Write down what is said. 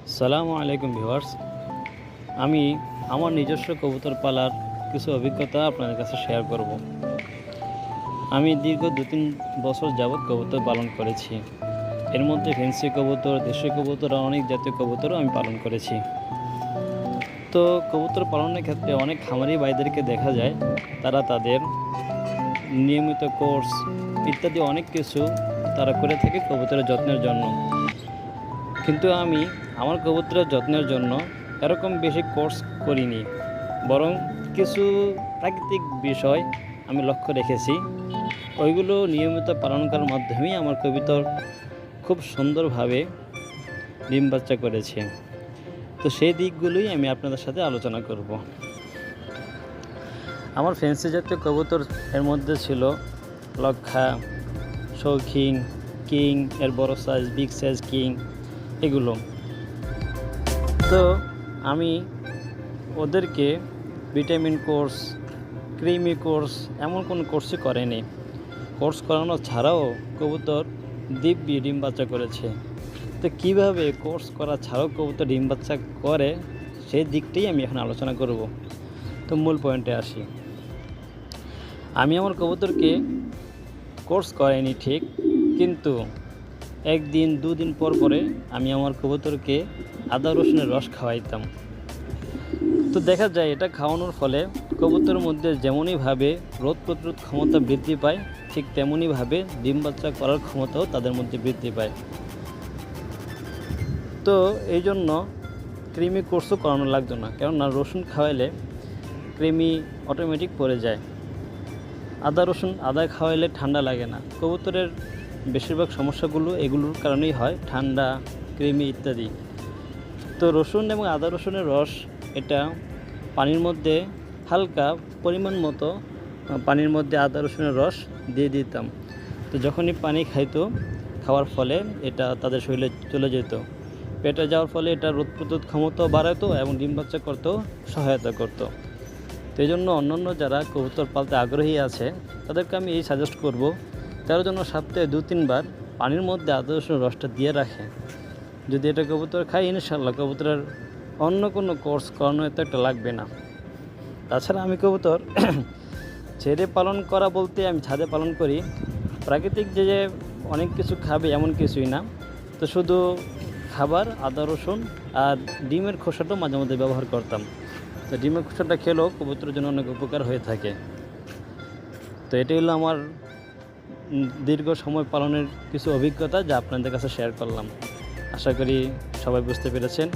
আসসালামু আলাইকুম ভিউয়ার্স। আমি আমার নিজস্ব কবুতর পালার কিছু অভিজ্ঞতা আপনাদের কাছে শেয়ার করব। আমি দীর্ঘ 2-3 বছর যাবৎ কবুতর পালন করেছি। এর মধ্যে ফেন্সি কবুতর, দেশীয় কবুতর আর অনেক জাতীয় কবুতরও আমি পালন করেছি। তো কবুতর পালনের ক্ষেত্রে অনেক খামারি ভাইদেরকে দেখা যায় তারা তাদের নিয়মিত কোর্স ইত্যাদি অনেক কিছু তারা করে থাকে কবুতরের যত্নের জন্য। কিন্তু আমি আমার কবুতরের যত্নের জন্য এরকম বেশি কোর্স করিনি, বরং কিছু প্রাকৃতিক বিষয় আমি লক্ষ্য রেখেছি। ওইগুলো নিয়মিত পালন করার মাধ্যমেই আমার কবুতর খুব সুন্দরভাবে ডিম বাচ্চা করেছে। তো সেই দিকগুলোই আমি আপনাদের সাথে আলোচনা করব। আমার ফ্যান্সি জাতীয় কবুতর এর মধ্যে ছিল লক্ষা, শৌখিন, কিং, এর বড় সাইজ, বিগ সাইজ কিং, এগুলো। তো আমি ওদেরকে ভিটামিন কোর্স, ক্রিমি কোর্স এমন কোনো কোর্সই করেনি। কোর্স করানো ছাড়াও কবুতর দিব্যি ডিম বাচ্চা করেছে। তো কীভাবে কোর্স করা ছাড়াও কবুতর ডিম বাচ্চা করে সেই দিকটাই আমি এখন আলোচনা করব। তো মূল পয়েন্টে আসি। আমি আমার কবুতরকে কোর্স করাইনি ঠিক, কিন্তু 1-2 দিন পর পরে আমি আমার কবুতরকে আদা রসুনের রস খাওয়াইতাম। তো দেখা যায় এটা খাওয়ানোর ফলে কবুতরের মধ্যে যেমনইভাবে রোগ প্রতিরোধ ক্ষমতা বৃদ্ধি পায়, ঠিক তেমনইভাবে ডিম বাচ্চা করার ক্ষমতাও তাদের মধ্যে বৃদ্ধি পায়। তো এই জন্য কৃমি কোর্সও করানো লাগতো না, কেননা রসুন খাওয়াইলে কৃমি অটোমেটিক পড়ে যায়। আদা খাওয়াইলে ঠান্ডা লাগে না। কবুতরের বেশিরভাগ সমস্যাগুলো এগুলোর কারণেই হয়, ঠান্ডা, কৃমি ইত্যাদি। তো রসুন এবং আদা রসুনের রস এটা পানির মধ্যে হালকা পরিমাণ মতো পানির মধ্যে আদা রসুনের রস দিয়ে দিতাম। তো যখনই পানি খাইতো, খাওয়ার ফলে এটা তাদের শরীরে চলে যেত। পেটে যাওয়ার ফলে এটা রোগ প্রতিরোধ ক্ষমতাও বাড়াতো এবং ডিম বাচ্চা করতেও সহায়তা করতো। তো এই জন্য অন্যান্য যারা কবুতর পালতে আগ্রহী আছে তাদেরকে আমি এই সাজেস্ট করব, তার জন্য সপ্তাহে 2-3 বার পানির মধ্যে আদা রসুনের রসটা দিয়ে রাখে। যদি এটা কবুতর খায়, ইনশাল্লাহ কবুতরের অন্য কোনো কোর্স করানো এত একটা লাগবে না। তাছাড়া আমি কবুতর ছেড়ে পালন করা বলতে আমি ছাদে পালন করি। প্রাকৃতিক যে অনেক কিছু খাবে এমন কিছুই না। তো শুধু খাবার, আদা রসুন আর ডিমের খোসাটাও মাঝে মধ্যে ব্যবহার করতাম। তো ডিমের খোসাটা খেলেও কবুতরের জন্য অনেক উপকার হয়ে থাকে। তো এটাই হলো আমার দীর্ঘ সময় পালনের কিছু অভিজ্ঞতা, যা আপনাদের কাছে শেয়ার করলাম। আশা করি সবাই বুঝতে পেরেছেন।